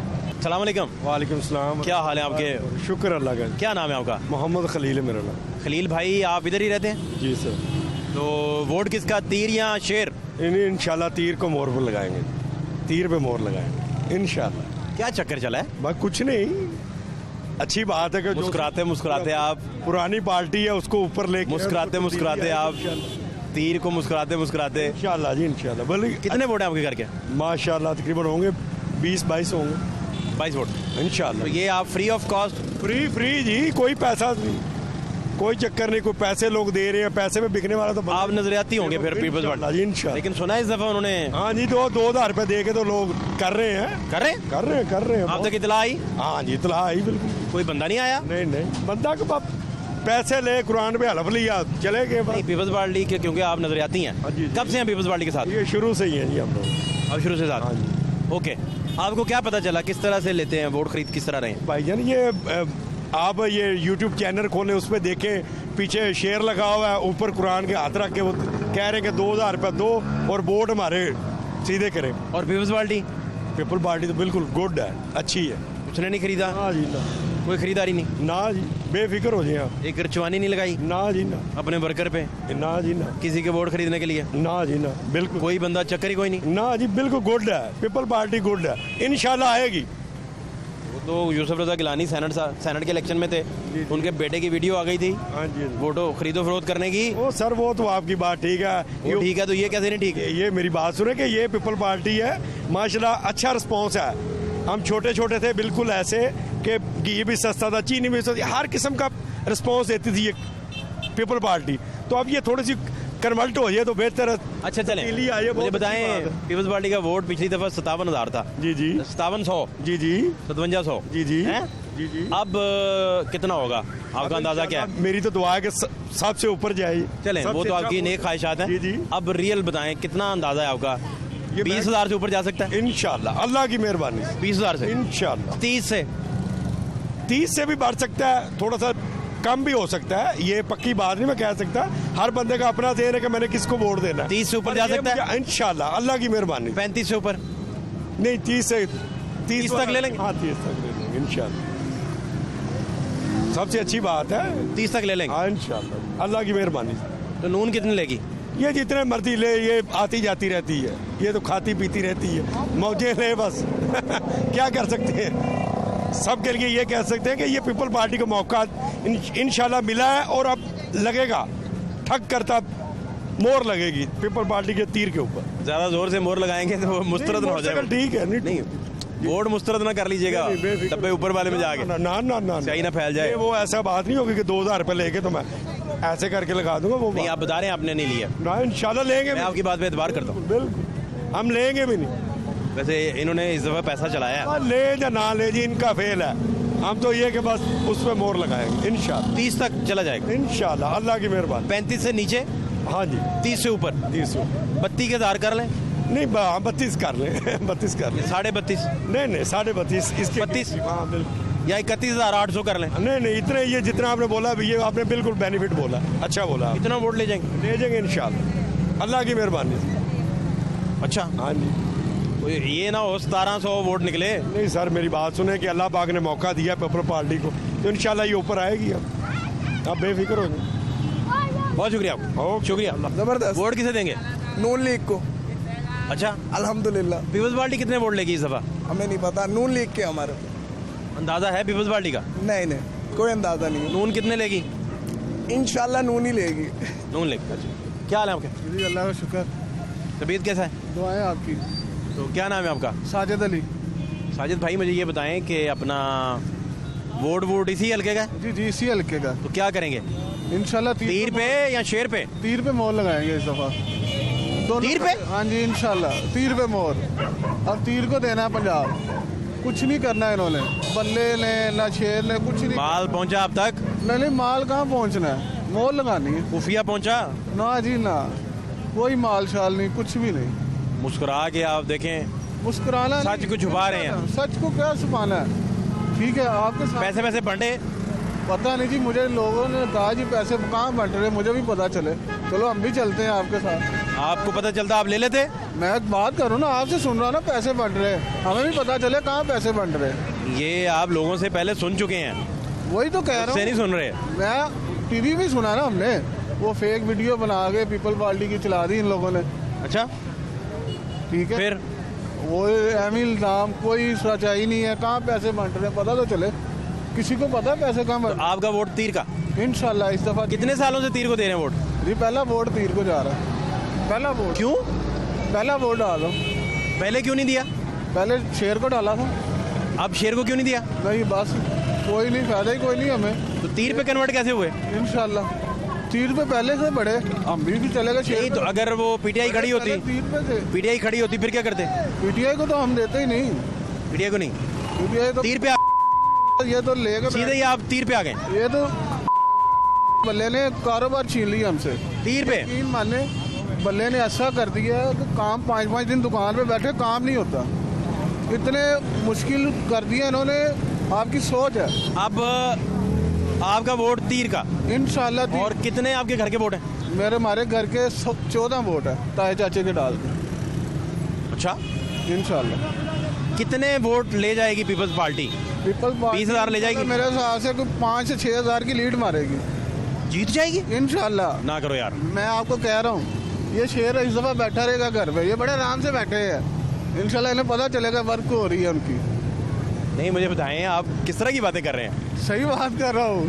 सलाम अलैकुम। वालेकुम सलाम। क्या हाल है आपके? शुक्र अल्लाह का। क्या नाम है आपका? मोहम्मद खलील है मेरा नाम। खलील भाई, आप इधर ही रहते हैं? जी सर। तो वोट किसका, तीर या शेर? इंशाल्लाह तीर को मोर पर लगाएंगे, तीर पे मोर लगाएंगे इंशाल्लाह। क्या चक्कर चला है? बस कुछ नहीं, अच्छी बात है कि मुस्कुराते मुस्कुराते आप, पुरानी पार्टी है उसको ऊपर लेके मुस्कुराते मुस्कुराते आप तीर को मुस्कुराते मुस्कुराते। इंशाल्लाह जी इंशाल्लाह। बोले कितने वोट हैं आपके घर के? माशाल्लाह तकरीबन होंगे 20-22 होंगे। 22 वोट इंशाल्लाह। तो ये आप फ्री ऑफ कॉस्ट? फ्री जी, कोई पैसा नहीं, कोई चक्कर नहीं, कोई पैसे लोग दे रहे हैं, पैसे में बिकने वाला तो आप नजरियाती होंगे फिर पीपल्स पार्टी? इंशाल्लाह। लेकिन सुना है इस दफा उन्होंने, हाँ जी, 2,000 रुपए दे के तो लोग कर रहे हैं। कर रहे हैं आप तक इतला आई? हाँ जी इतला आई बिल्कुल। कोई बंदा नहीं आया? नहीं, बंदा के पास पैसे ले, कुरान पे हलफ लिया, चले गए। नहीं, पीपल्स पार्टी के, क्योंकि आप नजरियाती हैं, कब से हैं पीपल्स पार्टी के साथ? ये शुरू से ही है जी हम लोग। अब शुरू से साथ? ओके, आपको क्या पता चला, किस तरह से लेते हैं वोट, खरीद किस तरह रहे? भाईजान ये आप ये YouTube चैनल खोले, उस पर देखें, पीछे शेर लगा हुआ है, ऊपर कुरान के हाथ रख के वो कह रहे हैं कि 2,000 रुपये दो और वोट हमारे सीधे करें। और पीपल्स पार्टी तो बिल्कुल गुड है, अच्छी है। उसने नहीं खरीदा? हाँ जी ना, कोई खरीदारी नहीं? ना जी, बेफिक्र हो जाए आप। एक रचवानी नहीं लगाई? ना जी ना। अपने वर्कर पे? ना जी ना। किसी के वोट खरीदने के लिए? ना जी ना, बिल्कुल। कोई बंदा चक्कर ही कोई नहीं? ना जी, बिल्कुल गुड है, पीपल पार्टी गुड है, इंशाल्लाह आएगी। वो तो यूसुफ रजा गिलानी सेनेट के इलेक्शन में थे, उनके बेटे की वीडियो आ गई थी। हाँ जी, वोटो खरीदो फरोख्त करने की। वो सर वो तो आपकी बात ठीक है, वो ठीक है, तो ये कैसे नहीं ठीक है? ये मेरी बात सुने कि ये पीपल पार्टी है, माशाल्लाह अच्छा रिस्पॉन्स है। हम छोटे छोटे थे बिल्कुल ऐसे कि घी भी सस्ता था, चीनी भी सस्ती, हर किस्म का रिस्पॉन्स देती थी ये पीपल पार्टी। तो अब ये थोड़ी सी कन्वर्ट हो जाए तो बेहतर है। अच्छा चलें, मुझे बताएं, पीपल्स पार्टी का वोट पिछली दफा 57,000 था। जी जी। 5700? जी जी। 5700? जी जी। जी जी। अब कितना होगा, आपका अंदाजा क्या है? मेरी तो दुआ है कि सबसे ऊपर जाए। चलें, वो तो आपकी नेक ख्वाहिशात हैं। जी जी। अब रियल बताएं, कितना अंदाजा है आपका? 20,000 से ऊपर जा सकता है? इंशाल्लाह, अल्लाह की मेहरबानी। 20,000 से? इंशाल्लाह। 30 से भी बढ़ सकता है, थोड़ा सा कम भी हो सकता है, ये पक्की बात नहीं मैं कह सकता। हर बंदे का अपना ज़हन है कि मैंने किसको वोट देना है। 30 से ऊपर जा सकता है इंशाल्लाह, अल्लाह की मेहरबानी। 35 से ऊपर नहीं, 30 तक ले लेंगे। हाँ 30 तक ले लेंगे इंशाल्लाह। सबसे अच्छी बात है। 30 तक ले लेंगे? हाँ इंशाल्लाह, अल्लाह की मेहरबानी से। तो नून कितनी लेगी? ये जितने मर्जी ले, ये आती जाती रहती है, ये तो खाती पीती रहती है, मौजे ले बस। क्या कर सकते हैं, सबके लिए ये कह सकते हैं कि ये पीपल पार्टी का मौका इंशाल्लाह मिला है और अब लगेगा, ठग करता मोर लगेगी पीपल पार्टी के तीर के ऊपर। ज्यादा जोर से मोर लगाएंगे तो वो मुस्तरद ना हो जाएगा। ठीक है, नहीं वोट मुस्तरद ना कर लीजिएगा डब्बे ऊपर वाले में जाके, ना सही ना फैल जाए। वो ऐसा बात नहीं होगी कि 2000 रुपए लेके तो मैं ऐसे करके लगा दूंगा। वो नहीं, आप बता रहे हैं आपने नहीं लिया ना, इंशाल्लाह लेंगे। मैं आपकी बात पे एतबार करता हूँ, बिल्कुल हम लेंगे भी नहीं। वैसे इन्होंने इस दफा पैसा चलाया है। ले या ना ले जी, इनका फेल है। हम तो ये कि बस उस पर मोर लगाएंगे इंशाल्लाह। 30 तक चला जाएगा इंशाल्लाह, अल्लाह की मेहरबानी। 35 से नीचे? हाँ जी। 30 से ऊपर? 30 से 32,000 कर लें? नहीं 32 कर लें। 32 कर लें। 32.5? नहीं 32.5 इसके 32? हाँ बिल्कुल। या 31,800 कर लें? नहीं इतने, ये जितना आपने बोला ये आपने बिल्कुल बेनिफिट बोला, अच्छा बोला। कितना वोट ले जाएंगे? ले जाएंगे इंशाल्लाह, अल्लाह की मेहरबानी से। अच्छा हाँ जी। ये ना हो 1700 वोट निकले। नहीं सर, मेरी बात सुने कि अल्लाह पाक ने मौका दिया पीपल पार्टी को, तो इंशाल्लाह ये ऊपर आएगी। अब आप बेफिक्र हो जाए। बहुत शुक्रिया आपका, शुक्रिया। जबरदस्त। वोट किसे देंगे? नून लीग को। अच्छा, अल्हम्दुलिल्लाह। पीपल्स पार्टी कितने वोट लेगी इस दफा? हमें नहीं पता, नून लीग के हमारे अंदाजा है पीपल्स पार्टी का? नहीं कोई अंदाजा नहीं। नून कितने लेगी? इंशाल्लाह नून ही लेगी। नून लेगी। अच्छा, क्या हाल है आपके? जी अल्लाह का शुक्र। तबीयत कैसा है? दुआएं आपकी। तो क्या नाम है आपका? साजिद अली। साजिद भाई, मुझे ये बताएं कि अपना वोट इसी हल्के का? जी इसी हल्के का। तो क्या करेंगे इंशाल्लाह? तीर पे या शेर पे? तीर पे मोहर लगाएंगे इस दफा। तीर पे? हाँ जी इंशाल्लाह तीर पे मोहर। अब तीर को देना है पंजाब, कुछ नहीं करना इन्होंने, बल्ले ने ना शेर ने कुछ नहीं। माल पहुंचा अब तक? नहीं माल कहाँ पहुंचना है, मोहर लगानी है। खुफिया पहुंचा? ना जी ना, कोई माल शाल नहीं, कुछ भी नहीं। मुस्कुरा के आप देखें, मुस्कुराना, सच को छुपा रहे हैं। सच को क्या छुपाना है? ठीक है आपके साथ पैसे बंटे? पता नहीं जी, मुझे लोगों ने कहा जी पैसे कहाँ बंट रहे, मुझे भी पता चले। चलो हम भी चलते हैं आपके साथ। आपको पता चलता आप ले लेते? मैं बात करूँ ना, आपसे सुन रहा ना पैसे बंट रहे, हमें भी पता चले कहाँ पैसे बंट रहे। ये आप लोगों से पहले सुन चुके हैं? वही तो कह रहा हूँ। नहीं सुन रहे? मैं टीवी भी सुना ना हमने, वो फेक वीडियो बना के पीपल पार्टी की चला दी इन लोगों ने। अच्छा ठीक है, फिर वो एमी इल्जाम, कोई सच्चाई नहीं है। कहाँ पैसे बंट रहे पता तो चले, किसी को पता पैसे कहाँ बंट। आपका वोट तीर का? इंशाल्लाह इस दफा। कितने सालों से तीर को दे रहे हैं वोट? जी पहला वोट तीर को जा रहा है। पहला वोट। क्यों पहला वोट डालो? पहले क्यों नहीं दिया? पहले शेर को डाला था। अब शेर को क्यों नहीं दिया? नहीं बस कोई नहीं, फायदा ही कोई नहीं हमें। तो तीर पे कन्वर्ट कैसे हुए? इंशाल्लाह तीर पे पहले से बड़े, हम भी चलेगा शेर। तो अगर वो पीटीआई खड़ी होती, तीर पे थे, पीटीआई खड़ी होती फिर क्या करते? पीटीआई को तो हम देते ही नहीं। पीटीआई को नहीं? पीटीआई तो तीर पे ये तो लेगा सीधे ही आप तीर पे आ गए। ये तो बल्ले ने कारोबार छीन लिया हमसे। तीर पे यकीन माने, बल्ले ने ऐसा कर दिया कि काम 5-5 दिन दुकान पे बैठे काम नहीं होता, इतने मुश्किल कर दिया इन्होंने। आपकी सोच है। अब आपका वोट तीर का? इंशाल्लाह। और कितने आपके घर के वोट हैं? मेरे हमारे घर के 14 वोट है, ताए चाचे के डाल के। अच्छा, इंशाल्लाह। कितने वोट ले जाएगी पीपल्स पार्टी? पीपल्स पार्टी 20,000 ले जाएगी मेरे हिसाब से, कोई 5 से 6 हज़ार की लीड मारेगी। जीत जाएगी इंशाल्लाह। ना करो यार, मैं आपको कह रहा हूँ, ये शेर इस दफा बैठा रहेगा घर पे, ये बड़े आराम से बैठे हैं। इंशाल्लाह इन्हें पता चलेगा वर्क हो रही है उनकी। नहीं मुझे बताएं आप किस तरह की बातें कर रहे हैं? सही बात कर रहा हूँ।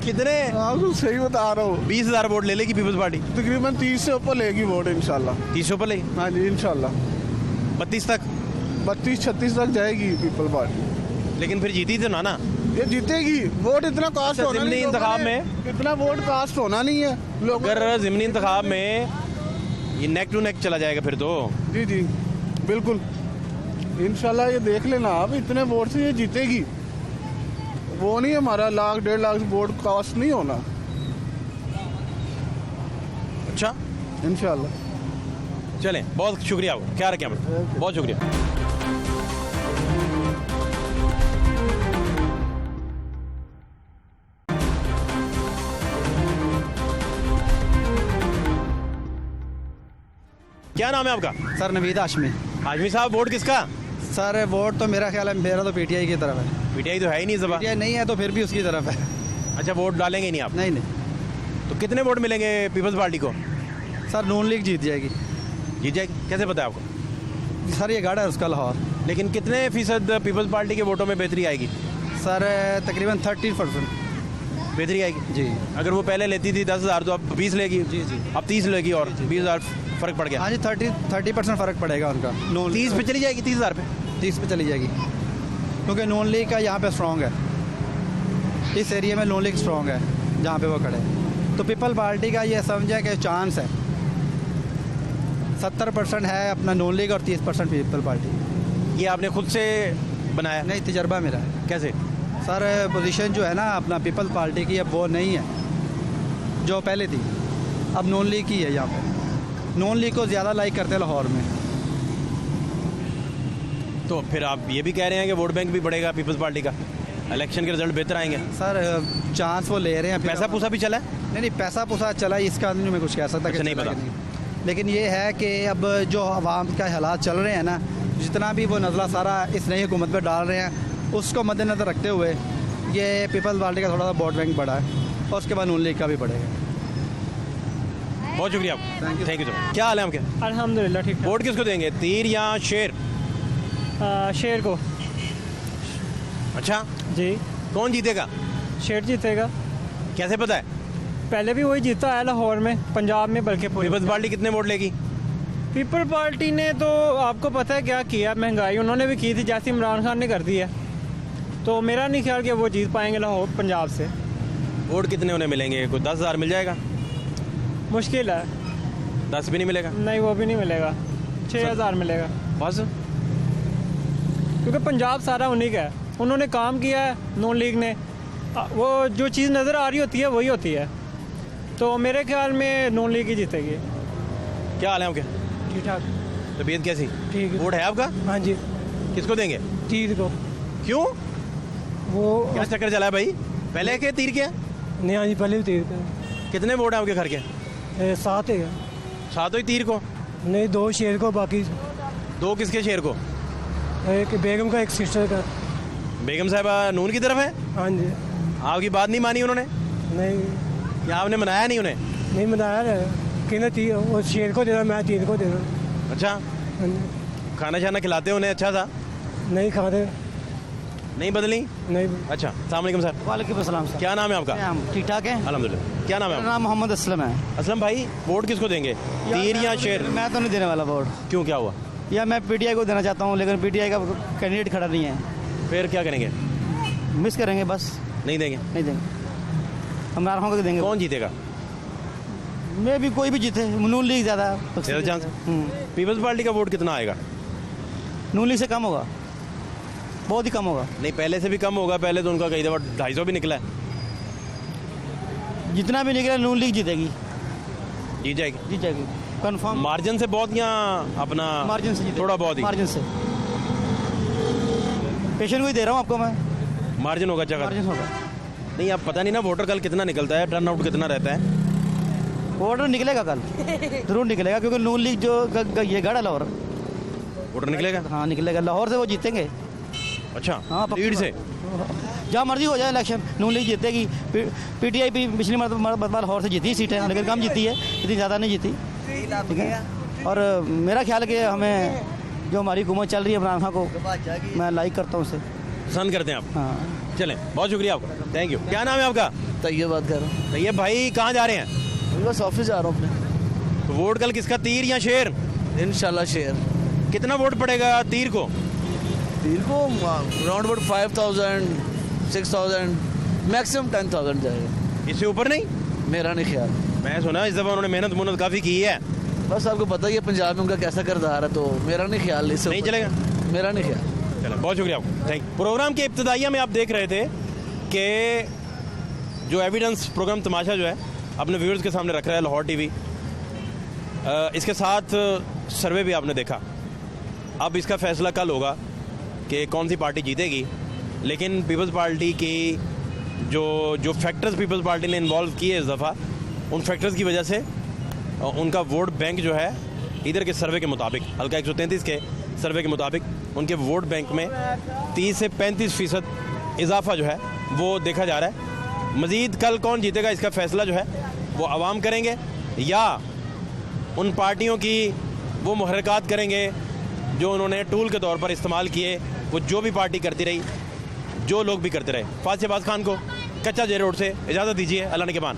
कितने? आपको सही बता रहा हूँ। 20,000 वोट ले लेगी पीपल्स पार्टी? तकरीबन 30 से ऊपर लेगी वोट इंशाल्लाह। 30 से ऊपर लेगी? हाँ जी इंशाल्लाह। 32 तक? 32-36 तक जाएगी पीपल पार्टी। लेकिन फिर जीती तो ना ये जीतेगी। वोट इतना कास्ट होना ज़िमनी इंतखाब में, इतना वोट कास्ट होना नहीं है लोग। अगर ज़िमनी इंतखाब में ये नेक टू नेक चला जाएगा फिर तो। जी बिल्कुल इंशाल्लाह, ये देख लेना आप, इतने वोट से ये जीतेगी। वो नहीं हमारा 1,00,000-1.5 लाख वोट कास्ट नहीं होना। अच्छा इंशाल्लाह। चलें, बहुत शुक्रिया, क्या रखें, बहुत शुक्रिया। क्या नाम है आपका? सर नवीद हाशमी। हाशमी साहब, वोट किसका? सर वोट तो मेरा ख्याल है, मेरा तो पीटीआई की तरफ है। पीटीआई तो है ही नहीं, पीटीआई नहीं है तो फिर भी उसकी तरफ है। अच्छा, वोट डालेंगे नहीं आप? नहीं नहीं। तो कितने वोट मिलेंगे पीपल्स पार्टी को? सर नून लीग जीत जाएगी। जीत जाएगी? कैसे पता है आपको? सर ये गाड़ा है उसका लाहौर। लेकिन कितने फीसद पीपल्स पार्टी के वोटों में बेहतरी आएगी? सर तकरीबन 30% बेहतरी आएगी जी। अगर वो पहले लेती थी 10,000 तो अब 20 लेगी। जी जी। अब 30 लेगी और 20,000 फर्क पड़ गया। हाँ जी, 30% फ़र्क पड़ेगा उनका। 30 पे चली जाएगी, 30,000 पे? 30 पे चली जाएगी, क्योंकि नून लीग का यहाँ पे स्ट्रॉन्ग है, इस एरिया में नून लीग स्ट्रॉन्ग है जहाँ पे वो खड़े हैं। तो पीपल पार्टी का ये समझे कि चांस है 70% है अपना नून लीग और 30% पीपल पार्टी। ये आपने खुद से बनाया? नहीं, तजर्बा मेरा है। कैसे? सर पोजीशन जो है ना अपना पीपल पार्टी की अब वो नहीं है जो पहले थी, अब नून लीग की है। यहाँ पे नून लीग को ज़्यादा लाइक करते हैं लाहौर में। तो फिर आप ये भी कह रहे हैं कि वोट बैंक भी बढ़ेगा पीपल्स पार्टी का, इलेक्शन के रिजल्ट बेहतर आएंगे? सर चांस वो ले रहे हैं। पैसा पूसा भी चला है? नहीं, पैसा पूसा चला है इसका नहीं मैं कुछ कह सकता। अच्छा, नहीं पता। लेकिन ये है कि अब जो आवाम का हालात चल रहे हैं ना, जितना भी वो नज़ला सारा इस नई हुकूमत पर डाल रहे हैं, उसको मद्देनज़र रखते हुए ये पीपल्स पार्टी का थोड़ा सा वोट बैंक बढ़ा है और उसके बाद नून लीग का भी बढ़ेगा। बहुत शुक्रिया आपका, थैंक यू सर। क्या हाल है आपके? अल्हम्दुलिल्लाह ठीक है। वोट किसको देंगे, तीर या शेर? शेर को। अच्छा जी। कौन जीतेगा? शेर जीतेगा। कैसे पता है? पहले भी वही जीता है लाहौर में, पंजाब में, बल्कि पीपल्स पार्टी कितने वोट लेगी? पीपल पार्टी ने तो आपको पता है क्या किया, महंगाई उन्होंने भी की थी जैसे इमरान खान ने कर दी है, तो मेरा नहीं ख्याल कि वो जीत पाएंगे लाहौर पंजाब से। वोट कितने उन्हें मिलेंगे? कोई 10,000 मिल जाएगा? मुश्किल है। 10 भी नहीं मिलेगा? नहीं, वो भी नहीं मिलेगा। 6,000 मिलेगा बस, क्योंकि पंजाब सारा उन्हीं का है, उन्होंने काम किया है नून लीग ने। वो जो चीज़ नज़र आ रही होती है वही होती है, तो मेरे ख्याल में नून लीग ही जीतेगी। क्या हाल है आपके? ठीक ठाक। तबीयत कैसी? ठीक है। वोट है आपका? हाँ जी। किसको देंगे? तीर को। क्यों? वो क्या चक्कर चला है भाई? पहले के तीर के? नहीं, हाँ जी, पहले भी तीर के। कितने वोट हैं आपके घर के? 7 है। 7 ही तीर को? नहीं, 2 शेर को, बाकी 2 किसके शेर को? एक बेगम का, एक सिस्टर का। बेगम साहिबा नून की तरफ है? हाँ जी। आपकी बात नहीं मानी उन्होंने? नहीं। या आपने मनाया नहीं उन्हें? नहीं मनाया, कहना वो शेर को देना, मैं तीर को देना। अच्छा, खाना शाना खिलाते उन्हें अच्छा था? नहीं खाते। नहीं बदली? नहीं। अच्छा, अस्सलाम वालेकुम सर। वालेकुम अस्सलाम सर। क्या नाम है आपका? ठीक ठाक है अल्हम्दुलिल्लाह। क्या नाम है मेरा आपका? नाम मोहम्मद असलम है। असलम भाई, वोट किसको देंगे, तीर या शेर? मैं तो नहीं देने वाला वोट। क्यों, क्या हुआ? या मैं पीटीआई को देना चाहता हूँ, लेकिन पीटीआई का कैंडिडेट खड़ा नहीं है। फिर क्या करेंगे? मिस करेंगे बस। नहीं देंगे? नहीं देंगे, हम इमरान खान को देंगे। कौन जीतेगा? मैं भी कोई भी जीते, नून लीग ज़्यादा चांस। पीपल्स पार्टी का वोट कितना आएगा? नून लीग से कम होगा, बहुत ही कम होगा। नहीं, पहले से भी कम होगा, पहले तो उनका कई दफ़ा 250 भी निकला है। जितना भी निकला नून लीग जीतेगी। जीत जाएगी? जीत जाएगी कंफर्म। मार्जिन से बहुत या अपना मार्जिन से? थोड़ा बहुत ही मार्जिन से। पेशेंट को ही दे रहा हूँ आपको मैं। मार्जिन होगा? जगह मार्जिन होगा। नहीं, आप पता नहीं ना वोटर कल कितना निकलता है, टर्न आउट कितना रहता है? वोटर निकलेगा कल, जरूर निकलेगा, क्योंकि नून लीग जो ये गढ़ है लाहौर। वोटर निकलेगा? हाँ निकलेगा, लाहौर से वो जीतेंगे। अच्छा, हाँ लीड से? जहाँ मर्जी हो जाए इलेक्शन, नून लीग जीतेगी। पीटीआई भी पिछली मरतबा लाहौर से जीती सीटें, लेकिन कम जीती है, इतनी ज़्यादा नहीं जीती। ठीक है, और मेरा ख्याल है कि हमें जो हमारी हुकूमत चल रही है इमरान खान को मैं लाइक करता हूँ, उसे पसंद करते हैं आप? हाँ। चलें, बहुत शुक्रिया आपका, थैंक यू। क्या नाम है आपका? तैयब बात कर रहा हूँ। तैयब भाई, कहाँ जा रहे हैं? बस ऑफिस जा रहा हूँ अपने। तो वोट कल किसका, तीर या शेर? इंशाल्लाह शेर। कितना वोट पड़ेगा तीर को? तीर को राउंड अबाउट 5,000 6,000 मैक्सिमम 10,000 जाएगा, इससे ऊपर नहीं? मेरा नहीं ख्याल। मैं सुना इस दफ़ा उन्होंने मेहनत काफ़ी की है। बस आपको पता ही है पंजाब में उनका कैसा किरदार है, तो मेरा नहीं ख्याल इससे नहीं चलेगा? मेरा नहीं ख्याल। चलो, बहुत शुक्रिया आपको, थैंक यू। प्रोग्राम के इब्तदाइया में आप देख रहे थे कि जो एविडेंस प्रोग्राम तमाशा जो है अपने व्यूअर्स के सामने रख रहा है लाहौर टीवी, इसके साथ सर्वे भी आपने देखा। अब इसका फैसला कल होगा कि कौन सी पार्टी जीतेगी, लेकिन पीपल्स पार्टी की जो फैक्टर्स पीपल्स पार्टी ने इन्वॉल्व किए इस दफ़ा, उन फैक्टर्स की वजह से उनका वोट बैंक जो है इधर के सर्वे के मुताबिक, हल्का 133 के सर्वे के मुताबिक, उनके वोट बैंक में 30 से 35% इजाफा जो है वो देखा जा रहा है। मज़ीद कल कौन जीतेगा इसका फैसला जो है वो आवाम करेंगे, या उन पार्टियों की वो मुहर्रिकात करेंगे जो उन्होंने टूल के तौर पर इस्तेमाल किए, वो जो भी पार्टी करती रही, जो लोग भी करते रहे। फात शहबाज खान को कच्चा जेल रोड से इजाज़त दीजिए। अल्लाह ने के मान।